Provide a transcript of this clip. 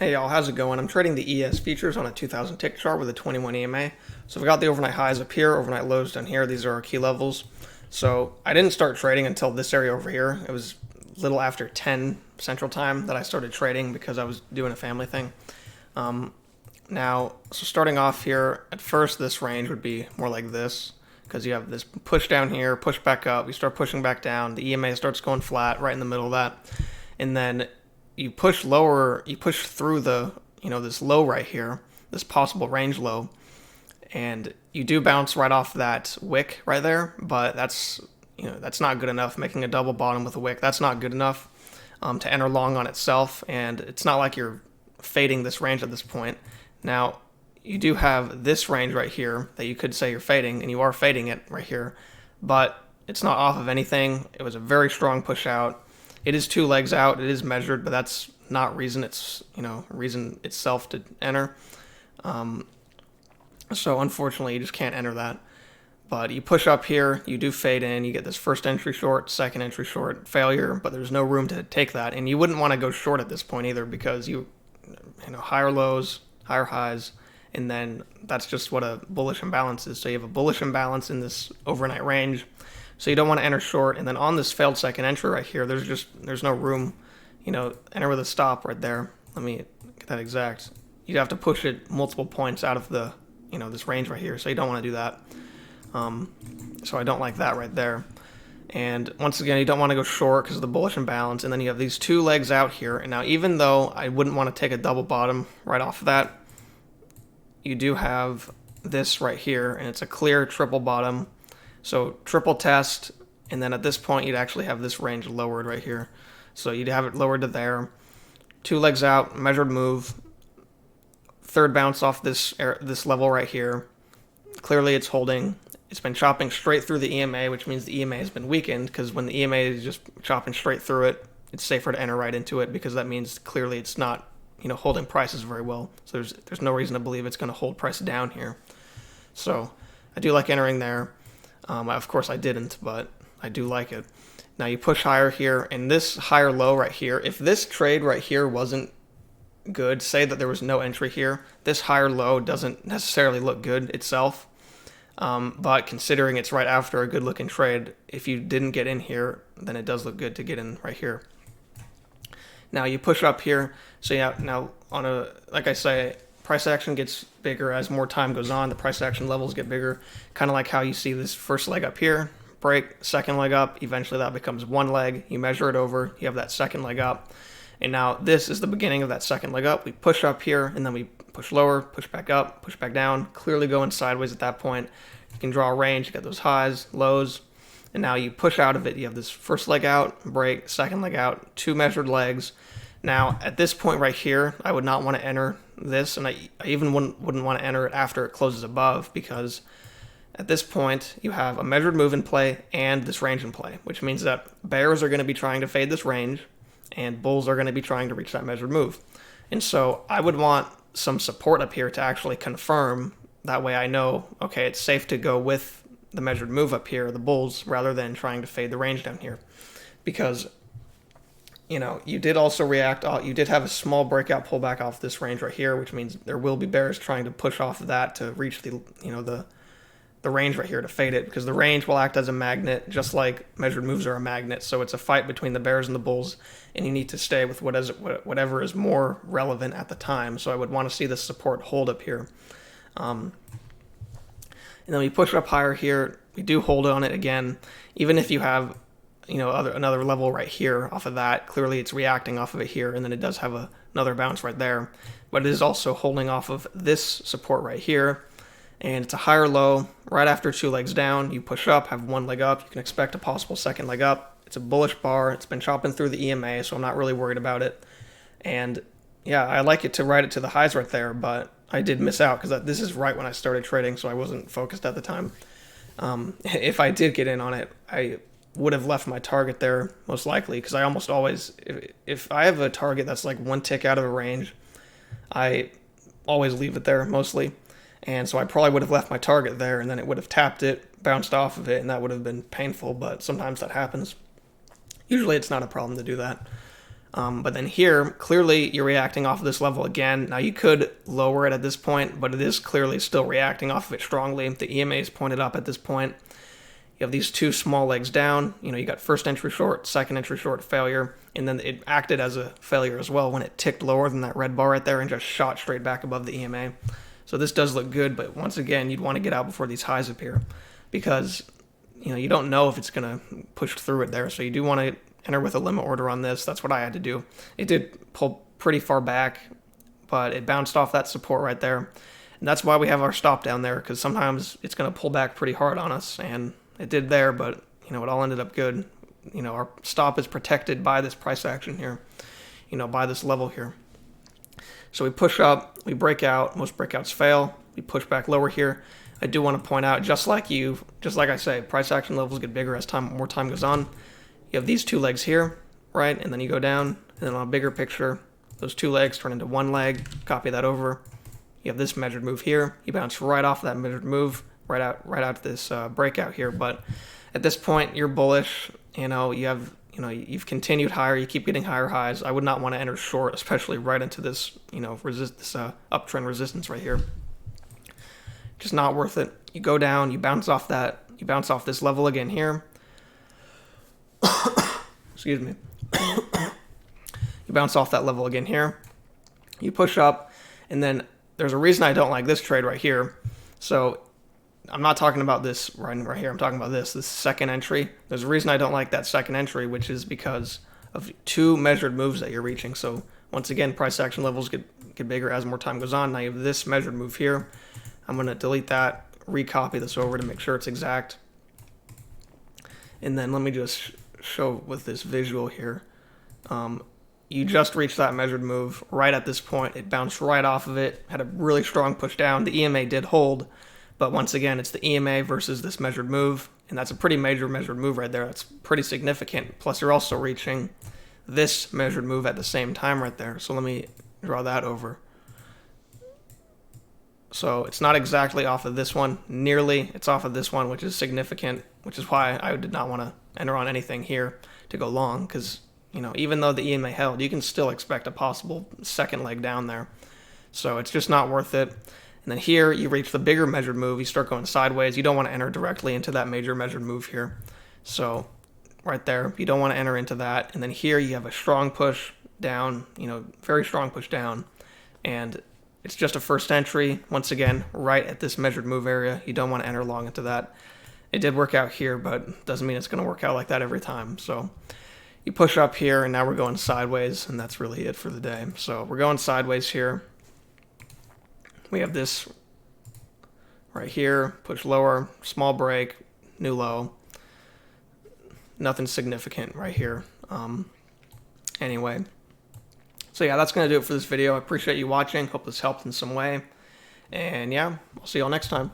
Hey y'all, how's it going? I'm trading the ES futures on a 2000 tick chart with a 21 EMA. So I've got the overnight highs up here, overnight lows down here. These are our key levels. So I didn't start trading until this area over here. It was a little after 10 Central Time that I started trading because I was doing a family thing. So starting off here, at first this range would be more like this because you have this push down here, push back up, you start pushing back down, the EMA starts going flat right in the middle of that, and then you push lower, you push through the, this low right here, this possible range low, and you do bounce right off that wick right there, but that's not good enough. Making a double bottom with a wick, that's not good enough to enter long on itself, and it's not like you're fading this range at this point. Now, you do have this range right here that you could say you're fading, and you are fading it right here, but it's not off of anything. It was a very strong push out. It is 2 legs out. It is measured, but that's not reason itself to enter. So unfortunately, you just can't enter that. But you push up here, you do fade in, you get this first entry short, second entry short, failure, but there's no room to take that. And you wouldn't want to go short at this point either because higher lows, higher highs, and then that's just what a bullish imbalance is. So you have a bullish imbalance in this overnight range. So you don't want to enter short. And then on this failed second entry right here, there's no room, enter with a stop right there. Let me get that exact. You'd have to push it multiple points out of the, this range right here. So you don't want to do that. So I don't like that right there. And once again, you don't want to go short because of the bullish imbalance. And then you have these 2 legs out here. And now even though I wouldn't want to take a double bottom right off of that, you do have this right here. And it's a clear triple bottom. So triple test. And then at this point, you'd actually have this range lowered right here. So you'd have it lowered to there. 2 legs out, measured move. Third bounce off this level right here. Clearly it's holding. It's been chopping straight through the EMA, which means the EMA has been weakened, because when the EMA is just chopping straight through it, it's safer to enter right into it, because that means clearly it's not, holding prices very well. So there's no reason to believe it's going to hold price down here. So I do like entering there. Of course I didn't, but I do like it. Now you push higher here, and this higher low right here, if this trade right here wasn't good, say that there was no entry here, this higher low doesn't necessarily look good itself. But considering it's right after a good looking trade, if you didn't get in here, then it does look good to get in right here. Now you push up here. So yeah, now like I say, price action gets bigger as more time goes on. The price action levels get bigger, kind of like how you see this first leg up here, break, second leg up. Eventually that becomes 1 leg. You measure it over, you have that second leg up. And now this is the beginning of that second leg up. We push up here, and then we push lower, push back up, push back down, clearly going sideways at that point. You can draw a range, you got those highs, lows, and now you push out of it. You have this first leg out, break, second leg out, 2 measured legs. Now, at this point right here, I would not want to enter this, and I even wouldn't want to enter it after it closes above, because at this point, you have a measured move in play and this range in play, which means that bears are going to be trying to fade this range, and bulls are going to be trying to reach that measured move. And so I would want some support up here to actually confirm. That way I know, okay, it's safe to go with the measured move up here, the bulls, rather than trying to fade the range down here. Because, you did also react, you did have a small breakout pullback off this range right here, which means there will be bears trying to push off of that to reach the range right here to fade it, because the range will act as a magnet, just like measured moves are a magnet. So it's a fight between the bears and the bulls, and you need to stay with whatever is more relevant at the time. So I would want to see the support hold up here. And then we push up higher here. We do hold on it again, even if you have another level right here off of that. Clearly it's reacting off of it here, and then it does have another bounce right there, but it is also holding off of this support right here. And it's a higher low. Right after 2 legs down, you push up, have 1 leg up. You can expect a possible second leg up. It's a bullish bar. It's been chopping through the EMA, so I'm not really worried about it. And yeah, I like it to ride it to the highs right there, but I did miss out because this is right when I started trading, so I wasn't focused at the time. If I did get in on it, I would have left my target there most likely, because I almost always, if I have a target that's like 1 tick out of a range, I always leave it there mostly. And so I probably would have left my target there, and then it would have tapped it, bounced off of it, and that would have been painful, but sometimes that happens. Usually it's not a problem to do that. But then here, clearly you're reacting off of this level again. Now you could lower it at this point, but it is clearly still reacting off of it strongly. The EMA is pointed up at this point. You have these two small legs down. You got first entry short, second entry short, failure. And then it acted as a failure as well when it ticked lower than that red bar right there and just shot straight back above the EMA. So this does look good, but once again, you'd want to get out before these highs appear because, you don't know if it's going to push through it there. So you do want to enter with a limit order on this. That's what I had to do. It did pull pretty far back, but it bounced off that support right there. And that's why we have our stop down there, because sometimes it's going to pull back pretty hard on us. And it did there, but, it all ended up good. Our stop is protected by this price action here, by this level here. So we push up, we break out, most breakouts fail, we push back lower here. I do want to point out, just like I say, price action levels get bigger as more time goes on. You have these two legs here, right? And then you go down, and then on a bigger picture, those two legs turn into one leg, copy that over. You have this measured move here, you bounce right off that measured move, right out this breakout here. But at this point, you're bullish, you've continued higher, you keep getting higher highs. I would not want to enter short, especially right into this, this uptrend resistance right here. Just not worth it. You go down, you bounce off this level again here. Excuse me. You bounce off that level again here. You push up, and then there's a reason I don't like this trade right here. So I'm not talking about this right here. I'm talking about this second entry. There's a reason I don't like that second entry, which is because of two measured moves that you're reaching. So once again, price action levels get bigger as more time goes on. Now you have this measured move here. I'm going to delete that, recopy this over to make sure it's exact. And then let me just show with this visual here. You just reached that measured move right at this point. It bounced right off of it, had a really strong push down. The EMA did hold, but once again, it's the EMA versus this measured move, and that's a pretty major measured move right there. That's pretty significant. Plus, you're also reaching this measured move at the same time right there. So let me draw that over. So it's not exactly off of this one, nearly. It's off of this one, which is significant, which is why I did not want to enter on anything here to go long, because, even though the EMA held, you can still expect a possible second leg down there. So it's just not worth it. And then here, you reach the bigger measured move, you start going sideways. You don't want to enter directly into that major measured move here. So right there, you don't want to enter into that. And then here, you have a strong push down, very strong push down. And it's just a first entry, once again, right at this measured move area. You don't want to enter long into that. It did work out here, but doesn't mean it's going to work out like that every time. So you push up here, and now we're going sideways, and that's really it for the day. So we're going sideways here. We have this right here, push lower, small break, new low. Nothing significant right here. Anyway. So yeah, that's going to do it for this video. I appreciate you watching. Hope this helped in some way. And yeah, I'll see y'all next time.